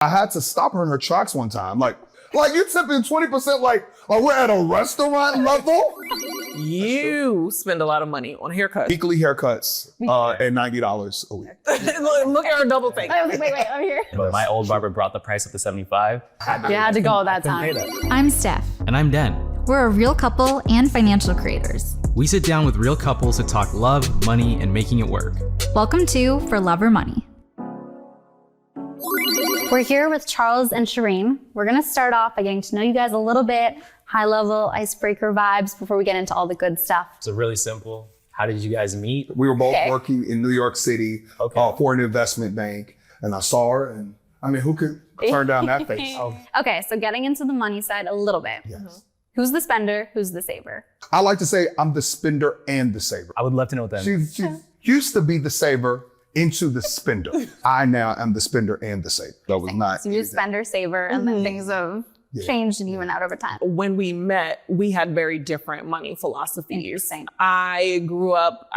I had to stop her in her tracks one time. Like you tipping 20%, like we're at a restaurant level? You spend a lot of money on haircuts. Weekly haircuts at $90 a week. Look at her double take. I was like, wait, I'm here. But my old barber brought the price up to 75. You had to go that time. I'm Steph. And I'm Den. We're a real couple and financial creators. We sit down with real couples to talk love, money, and making it work. Welcome to For Love or Money. We're here with Charles and Shireen. We're gonna start off by getting to know you guys a little bit, high level icebreaker vibes before we get into all the good stuff. So really simple. How did you guys meet? We were both working in New York City for an investment bank, and I saw her, and I mean, who could turn down that face? Okay, so getting into the money side a little bit. Yes. Who's the spender? Who's the saver? I like to say I'm the spender and the saver. I would love to know that. She used to be the saver into the spender. I now am the spender and the saver. That was not So you're spender, saver, and then things have changed and even out over time. When we met, we had very different money philosophies. Interesting. I grew up,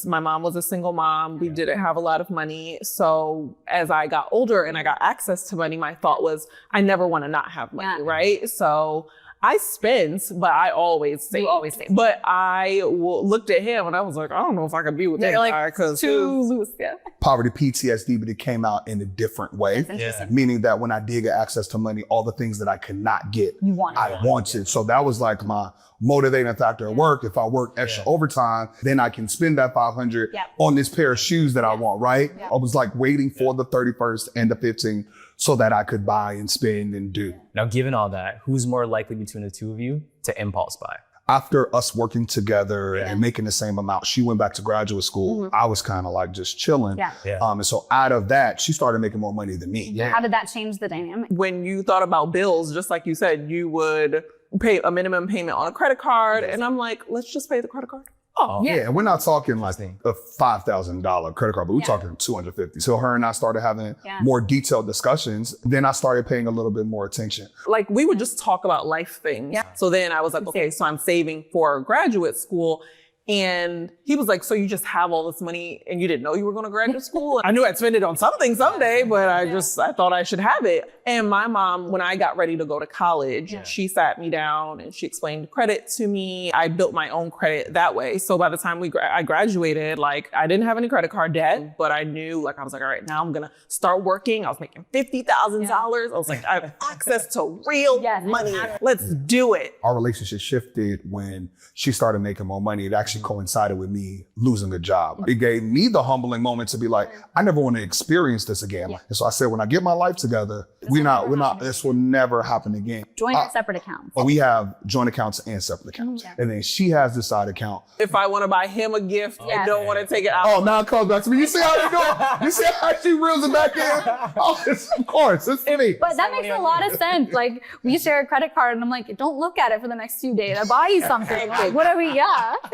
my mom was a single mom. We didn't have a lot of money. So as I got older and I got access to money, my thought was, I never want to not have money, right? So I spend, but I always save. You always save. But I looked at him and I was like, I don't know if I could be with that guy because too loose. Yeah. poverty PTSD, but it came out in a different way. Meaning that when I did get access to money, all the things that I could not get, I wanted. So that was like my motivating factor at work. If I work extra overtime, then I can spend that $500 on this pair of shoes that I want, right? I was like waiting for the 31st and the 15th so that I could buy and spend and do. Now, given all that, who's more likely between the two of you to impulse buy? After us working together and making the same amount, she went back to graduate school. I was kind of like just chilling. And so out of that, she started making more money than me. How did that change the dynamic? when you thought about bills, just like you said, you would pay a minimum payment on a credit card. And I'm like, let's just pay the credit card. Oh, Yeah, we're not talking like a $5,000 credit card, but we're talking $250. So her and I started having more detailed discussions. Then I started paying a little bit more attention. Like we would just talk about life things. So then I was like, okay, so I'm saving for graduate school. And he was like, so you just have all this money and you didn't know you were going to graduate school? I knew I'd spend it on something someday, but I thought I should have it. And my mom, when I got ready to go to college, she sat me down and she explained credit to me. I built my own credit that way. So by the time I graduated, like I didn't have any credit card debt, but I knew, like, I was like, all right, now I'm going to start working. I was making $50,000. I was like, I have access to real money. Let's do it. Our relationship shifted when she started making more money. It actually coincided with me losing a job. It gave me the humbling moment to be like, I never want to experience this again. And so I said, when I get my life together, this will never happen again. Joint or separate accounts? We have joint accounts and separate accounts. And then she has this side account. If I want to buy him a gift and don't want to take it out. Oh, now it comes back to me. You see how she doing? You see how she reels it back in? Oh, of course, it's me. But that makes a lot of sense. Like we share a credit card and I'm like, don't look at it for the next few days. I buy you something. Like, what are we?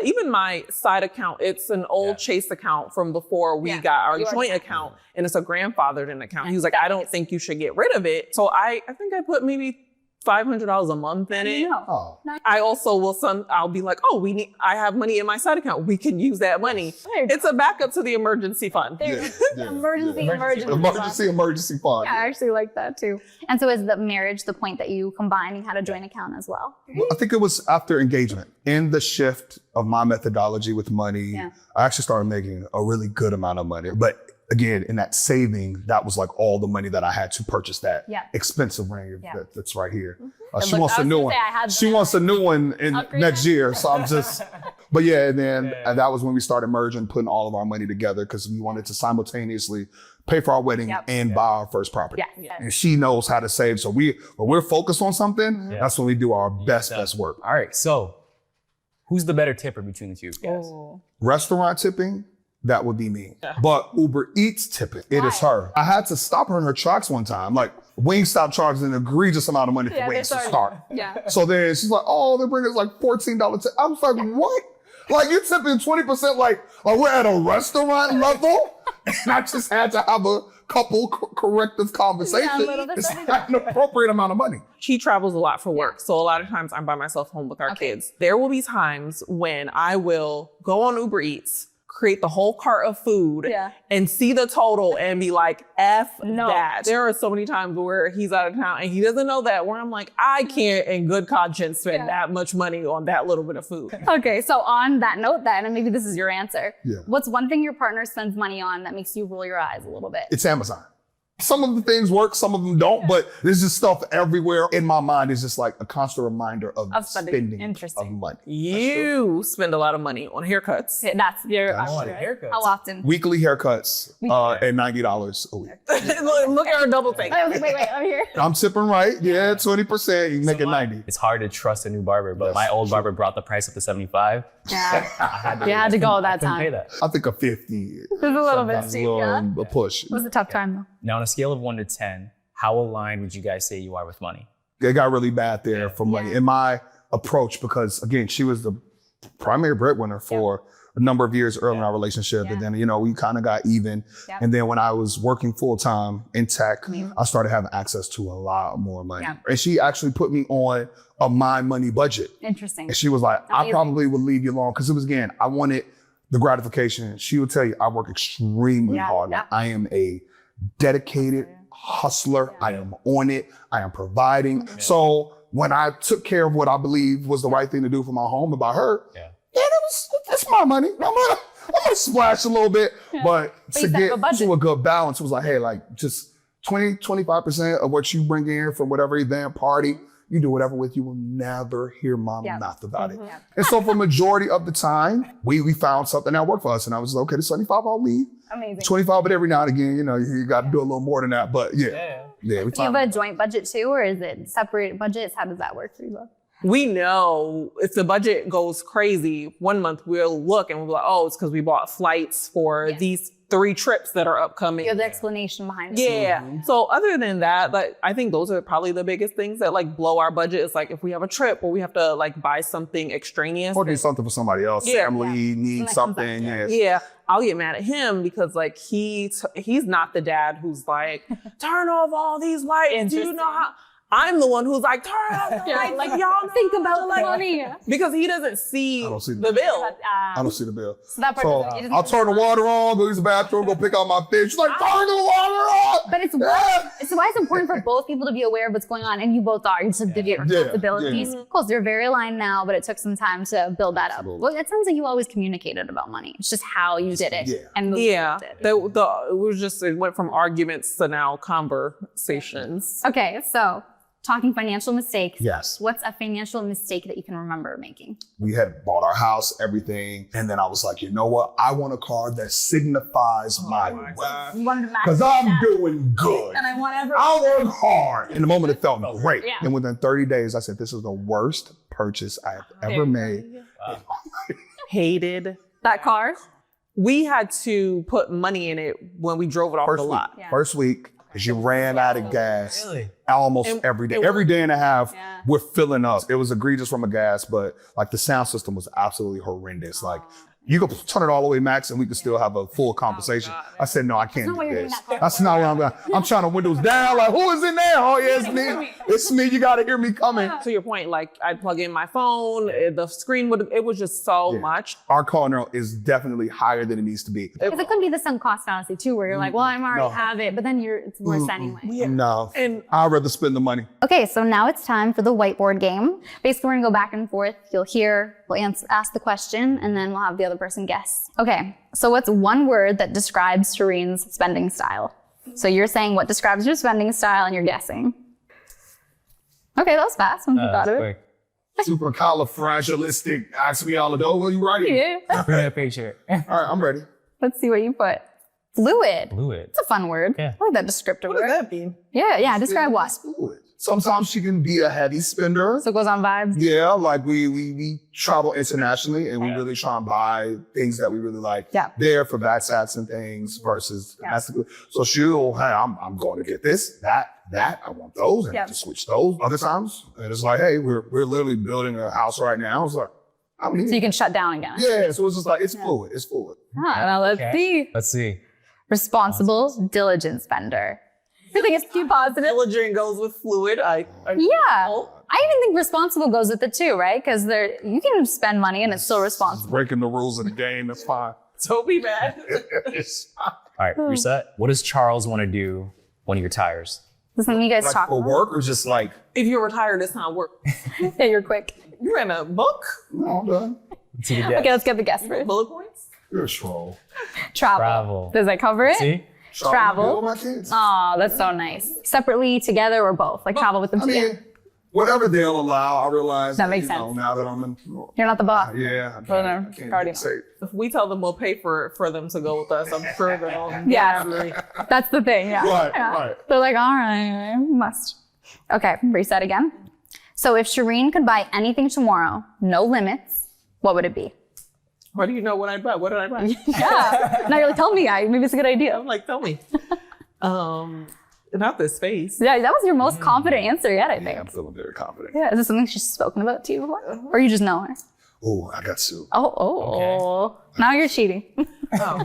Even my side account, it's an old Chase account from before we got our joint account, and it's a grandfathered in account. He was like, I don't think you should get rid of it. So I think I put maybe $500 a month in it. I also I'll be like, I have money in my side account. We can use that money. It's a backup to the emergency fund. Emergency fund. Yeah, I actually like that too. And so is the marriage the point that you combined and had a joint account as well? I think it was after engagement. In the shift of my methodology with money, I actually started making a really good amount of money. But again, in that saving, that was like all the money that I had to purchase that expensive ring that's right here. She wants a new one. She wants a new one in next year. So I'm just, but and then and that was when we started merging, putting all of our money together because we wanted to simultaneously pay for our wedding and buy our first property. And she knows how to save. So when we're focused on something, that's when we do our best work. All right, so who's the better tipper between the two guys? Restaurant tipping, that would be me. But Uber Eats tipping, it is her. I had to stop her in her tracks one time. Like Wingstop charges an egregious amount of money for wings to start. So then she's like, they bring us like $14 tip. I was like, what? Like you tipping 20%, like we're at a restaurant level? And I just had to have a couple corrective conversations. It's not an appropriate amount of money. She travels a lot for work. So a lot of times I'm by myself home with our kids. There will be times when I will go on Uber Eats, create the whole cart of food and see the total and be like, F that. There are so many times where he's out of town and he doesn't know that, where I'm like, I can't in good conscience spend that much money on that little bit of food. Okay, so on that note then, and maybe this is your answer, what's one thing your partner spends money on that makes you roll your eyes a little bit? It's Amazon. Some of the things work, some of them don't, but there's just stuff everywhere in my mind. It's just like a constant reminder of spending of money. You spend a lot of money on haircuts. That's your haircuts. How often? Weekly haircuts at $90 a week. Look at her double take. Wait, I'm here. I'm tipping right. Yeah, 20%. You make it 90. It's hard to trust a new barber, but my old barber brought the price up to 75. Yeah. You had to go that Couldn't time. pay that. I think a 50. It was a little bit steep, A push. It was a tough time though. Now, on a scale of 1 to 10, how aligned would you guys say you are with money? It got really bad there for money. In my approach, because again, she was the primary breadwinner for a number of years early in our relationship. And then, you know, we kind of got even. And then when I was working full time in tech, I started having access to a lot more money. And she actually put me on a my money budget. Interesting. And she was like, I probably would leave you alone. Cause it was, again, I wanted the gratification. She would tell you, I work extremely hard. Like, I am a dedicated hustler. I am on it. I am providing. So when I took care of what I believe was the right thing to do for my home and by her, it's my money. I'm gonna splash a little bit, but to get to a good balance, it was like, hey, like just 25% of what you bring in from whatever event, party, you do whatever with, you will never hear my mouth about it. And so for majority of the time, we found something that worked for us. And I was like, okay, the 75 I'll leave. Amazing. 25, but every now and again, you know, you got to do a little more than that. But yeah. Do you have a joint budget too, or is it separate budgets? How does that work for you both? We know if the budget goes crazy, one month we'll look and we'll be like, oh, it's because we bought flights for these 3 trips that are upcoming. You have the explanation behind it. Yeah. So other than that, like, I think those are probably the biggest things that like blow our budget. It's like if we have a trip or we have to like buy something extraneous. Or do something for somebody else. Family needs something. Yeah. I'll get mad at him because like he's not the dad who's like, turn off all these lights. Do you know how? I'm the one who's like, turn off the lights. Like, y'all think about the money. Because he doesn't see, the bill. I don't see the bill. So that part I'll turn the water on, go use the bathroom, go pick out my fish. She's like, turn the water on. But it's why it's important for both people to be aware of what's going on, and you both are. You just divvy responsibilities. Of course, they're very aligned now, but it took some time to build that up. Well, it sounds like you always communicated about money. It's just how you did it. And it went from arguments to now conversations. Okay, so talking financial mistakes. Yes. What's a financial mistake that you can remember making? We had bought our house, everything. And then I was like, you know what? I want a car that signifies my wealth. Because I'm doing good. And I want I work hard. In the moment, it felt great. And within 30 days, I said, this is the worst purchase I have ever made. Hated that car. We had to put money in it when we drove it off the lot. First week. Because you ran out of gas almost every day. Every day and a half, we're filling up. It was egregious from a gas, but like the sound system was absolutely horrendous. Like you could turn it all the way max and we could still have a full conversation. I said, no, I can't do this. That's not what I'm doing. I'm trying to windows down. Like, who is in there? Oh, yeah, it's me. It's me. You got to hear me coming. To your point, like I'd plug in my phone, the screen it was just so much. Our car now is definitely higher than it needs to be. Because it could be the sunk cost fallacy too, where you're like, well, I already have it, but then it's worse anyway. No, and I'd rather spend the money. Okay, so now it's time for the whiteboard game. Basically, we're gonna go back and forth. You'll hear, we'll ask the question, and then we'll have the other person guess. Okay, so what's one word that describes Shireen's spending style? So you're saying what describes your spending style, and you're guessing. Okay, that was fast when you thought of it. Supercalifragilistic. Ask me all of those. What are you writing? Put a picture. All right, I'm ready. Let's see what you put. Fluid. Fluid. It's a fun word. I like that descriptive word. What does that mean? Yeah. Describe what? Fluid. Sometimes she can be a heavy spender. So it goes on vibes? Yeah, like we travel internationally and we really try and buy things that we really like there for VATSATs and things versus domestically. So she'll, hey, I'm going to get this, that, I want those, and to switch those. Other times, and it's like, hey, we're literally building a house right now. It's like, I mean, so you can shut down again. Yeah, so it's just like, it's fluid. It's fluid. Now let's see. Let's see. Responsible, diligent spender. I think it's too positive. Diligent goes with fluid. I even think responsible goes with it too, right? Because you can spend money and it's still responsible. Breaking the rules of the game, that's fine. Don't be mad. All right, reset. What does Charles want to do when he retires? Is this something you guys Like talk for about? work or just like, If you're retired, it's not work. Yeah, you're quick. You're in a book? no, I'm done. To the death. Okay, let's get the guess first. Bullet points? You're a troll. Travel. Does that cover it? See? Travel. With my kids. Oh, that's so nice. Separately, together, or both? Like travel with them I together. mean, whatever they'll allow, I realize That makes you know, sense. now that I'm in, You're not the boss. yeah, I Well, no, can't already say. If we tell them we'll pay for them to go with us, I'm sure they'll Yes. gladly. That's the thing, yeah. Right, Yeah. right. They're like, all right, I must. Okay, reset again. So if Shireen could buy anything tomorrow, no limits, what would it be? What do you know what I'd buy? What did I buy? Yeah. Now you're like, tell me, maybe it's a good idea. I'm like, tell me. Not this face. Yeah, that was your most confident answer yet, I think. Yeah, I'm feeling very confident. Yeah, is this something she's spoken about to you before? Or you just know her? Oh, I got Sue. Oh. Now you're cheating. Oh.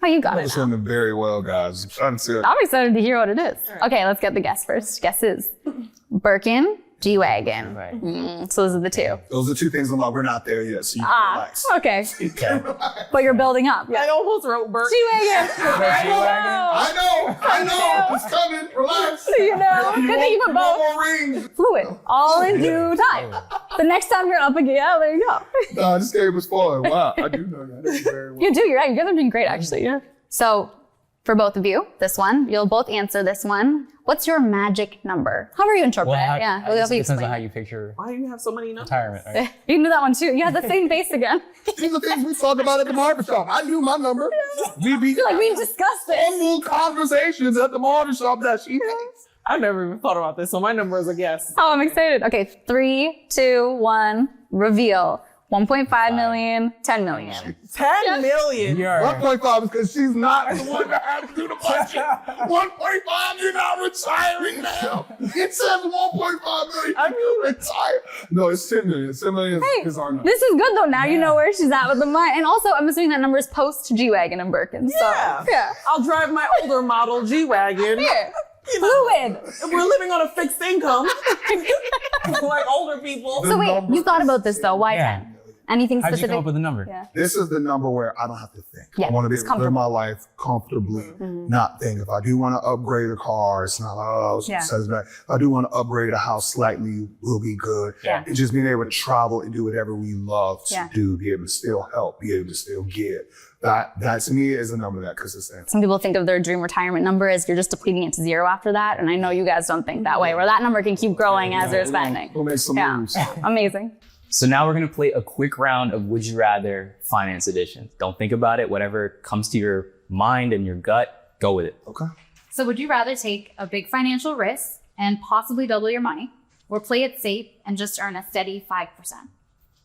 Oh, you got I'm it. listening very well, guys. I'm serious. I'm excited to hear what it is. Okay, let's get the guess first. Guesses. Birkin, G-Wagon. Right. So those are the two. Those are two things I'm like, we're not there yet, so you can relax. Okay. Okay. But you're building up. I almost wrote Bert. G-Wagon. I know, it's coming, relax. You know, good thing you put One both. more ring. Fluid, all in due time. The next time you're up again, yeah, there you go. No, this game was fun. Wow, I do know that very well. You do, you're right. You guys are doing great, actually. Yeah. So, for both of you, this one, you'll both answer this one. What's your magic number? However you interpret Well, it. Yeah, it it'll be depends on how explained. you picture Why do you have so many numbers? retirement. Right? You knew that one too. You had the same face again. These are things we talk about at the barbershop. I knew my number. We be Like we discussed this. normal conversations at the barbershop that she thinks. I've never even thought about this, so my number is a guess. Oh, I'm excited. Okay, 3, 2, 1, reveal. 1.5 million, 10 million. 10 million. 1.5 is because she's not the one that had to do the budget. 1.5, you're not retiring now. It says 1.5 million. I mean, retire. No, it's 10 million. 10 million is our number. This is good though. Now you know where she's at with the money. And also, I'm assuming that number is post G-Wagon and Birkin. Yeah. So, yeah. I'll drive my older model G-Wagon. Here. Fluid. We're living on a fixed income. Like older people. So wait, you thought about this though. Why Yeah. 10? Anything How'd you specific? come up with the number? Yeah. This is the number where I don't have to think. Yeah, I want to be it's able to live comfortable. my life comfortably, not think. If I do want to upgrade a car, it's not like, oh, Yeah. it says back. If I do want to upgrade a house slightly, we'll be good. Yeah. And just being able to travel and do whatever we love to Yeah. do, be able to still help, be able to still give. That to me is a number that consistency. Some people think of their dream retirement number as you're just depleting it to zero after that. And I know you guys don't think that way, where that number can keep growing as you're spending. We'll make some Yeah. moves. Amazing. So now we're going to play a quick round of Would You Rather Finance Edition. Don't think about it. Whatever comes to your mind and your gut, go with it. Okay. So would you rather take a big financial risk and possibly double your money, or play it safe and just earn a steady 5%?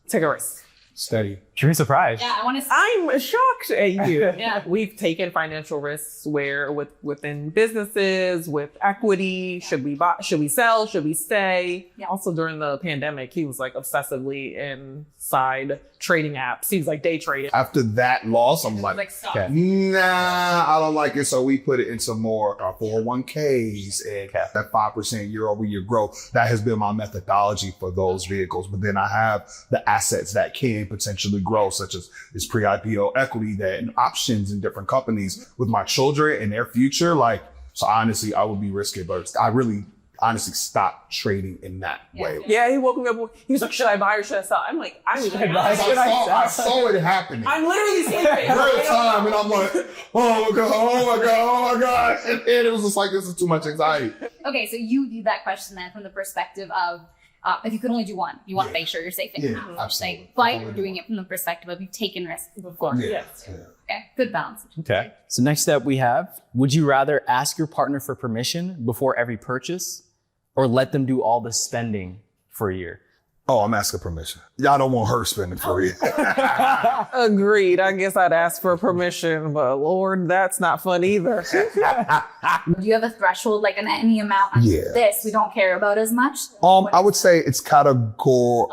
Take a risk. Steady. You're surprised. Yeah, I want to. I'm shocked at you. Yeah. We've taken financial risks where within businesses, with equity, should we buy, should we sell, should we stay? Yeah. Also during the pandemic, he was like obsessively inside trading apps. He was like day trading. After that loss, I'm like, stop. Okay. nah, I don't like it. So we put it into more our 401ks and Okay. that 5% year over year growth. That has been my methodology for those vehicles. But then I have the assets that can potentially grow, such as this pre-IPO equity that and options in different companies with my children and their future. Like, so honestly, I would be risky, but I really honestly stopped trading in that way. Yeah, he woke me up. He was like, should I buy or should I sell? I'm like, I don't even know. I saw it happening. I'm literally sleeping. Real time, and I'm like, oh my god, oh my god, oh my god, and it was just like, this is too much anxiety. Okay, so you view that question then from the perspective of if you could only do one, you want to make sure you're safe. Yeah, Like, absolutely. but you're doing it from the perspective of you've taken risks. Of course, Yeah. yes. Okay, good balance. Okay. So next up we have, would you rather ask your partner for permission before every purchase or let them do all the spending for a year? Oh, I'm asking permission. Y'all don't want her spending for you. Agreed. I guess I'd ask for permission, but Lord, that's not fun either. Do you have a threshold, like any amount on Yeah. this we don't care about as much? I would say it's categorical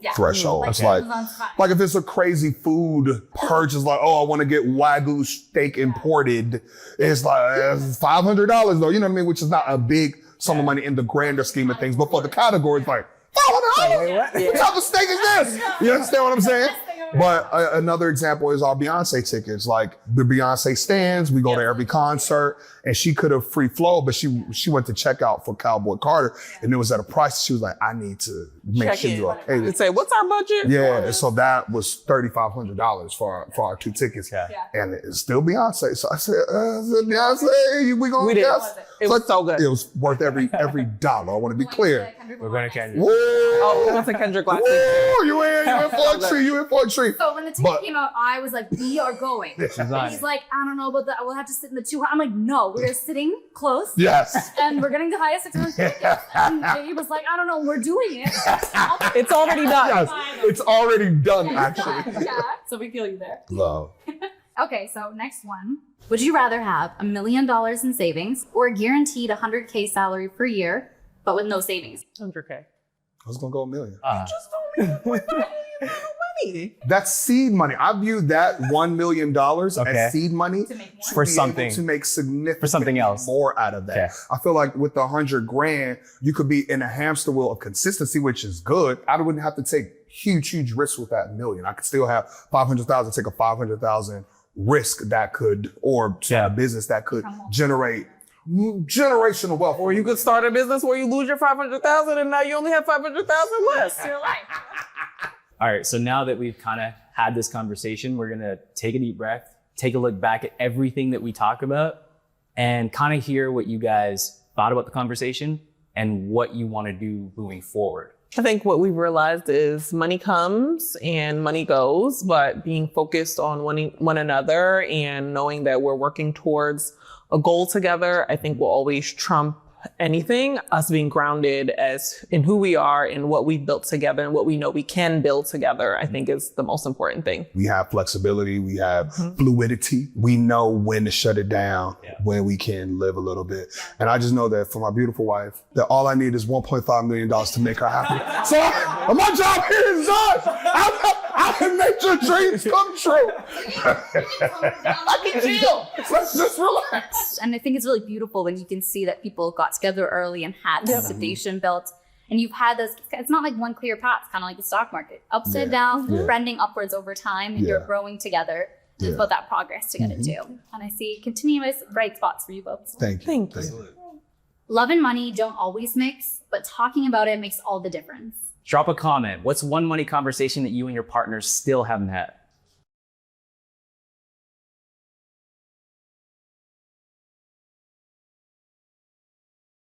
Yeah. threshold. Like It's like, Amazon's fine. like if it's a crazy food purchase, like, oh, I want to get Wagyu steak imported. It's like $500 though, you know what I mean? Which is not a big sum of money in the grander scheme of things. But for the category, it's like, $500? What type of steak is this? You understand what I'm saying? But another example is our Beyonce tickets. Like the Beyonce stands, we go to every concert, and she could have free flow, but she went to check out for Cowboy Carter, and it was at a price. She was like, I need to make sure you're okay. You say, what's our budget? Yeah, and so that was $3,500 for our 2 tickets, and it's still Beyonce. So I said, Beyonce, we gonna guess. It was so good. It was worth every dollar. I want to be clear. We're going to Kendrick. Whoa! Oh, we went to Kendrick last week. Whoa! You in for a treat. You in for a treat. So when the ticket came out, I was like, we are going. And he's like, I don't know about that. We'll have to sit in the 2. I'm like, no, we're sitting close. Yes. And we're getting the highest 600 tickets. And he was like, I don't know, we're doing it. It's already done. Yes. It's already done, actually. Yeah. So we feel you there. Love. Okay, so next one. Would you rather have $1 million in savings or a guaranteed 100K salary per year, but with no savings? 100K. I was gonna go $1 million. Just don't money. That's seed money. I view that $1 million as seed money for something, to make significant for something else more out of that. Okay. I feel like with the $100,000, you could be in a hamster wheel of consistency, which is good. I wouldn't have to take huge risks with that $1 million. I could still have 500,000, take a 500,000 risk that could, or a business that could generate generational wealth. Or you could start a business where you lose your 500,000 and now you only have 500,000 less. Your life. All right, so now that we've kind of had this conversation, we're going to take a deep breath, take a look back at everything that we talk about, and kind of hear what you guys thought about the conversation and what you want to do moving forward. I think what we've realized is money comes and money goes, but being focused on one another and knowing that we're working towards a goal together, I think will always trump anything. Us being grounded as in who we are and what we've built together and what we know we can build together, I think is the most important thing. We have flexibility. We have fluidity. We know when to shut it down, when we can live a little bit. And I just know that for my beautiful wife, that all I need is $1.5 million to make her happy. So my job here is done. I can make your dreams come true. I can chill. Let's just relax. And I think it's really beautiful when you can see that people got together early and had this foundation built. And you've had this, it's not like one clear path, it's kind of like the stock market. Upside down, trending upwards over time, and you're growing together. It's about that progress to get it too. And I see continuous bright spots for you both. Thank you. Thank you. Love and money don't always mix, but talking about it makes all the difference. Drop a comment. What's one money conversation that you and your partners still haven't had?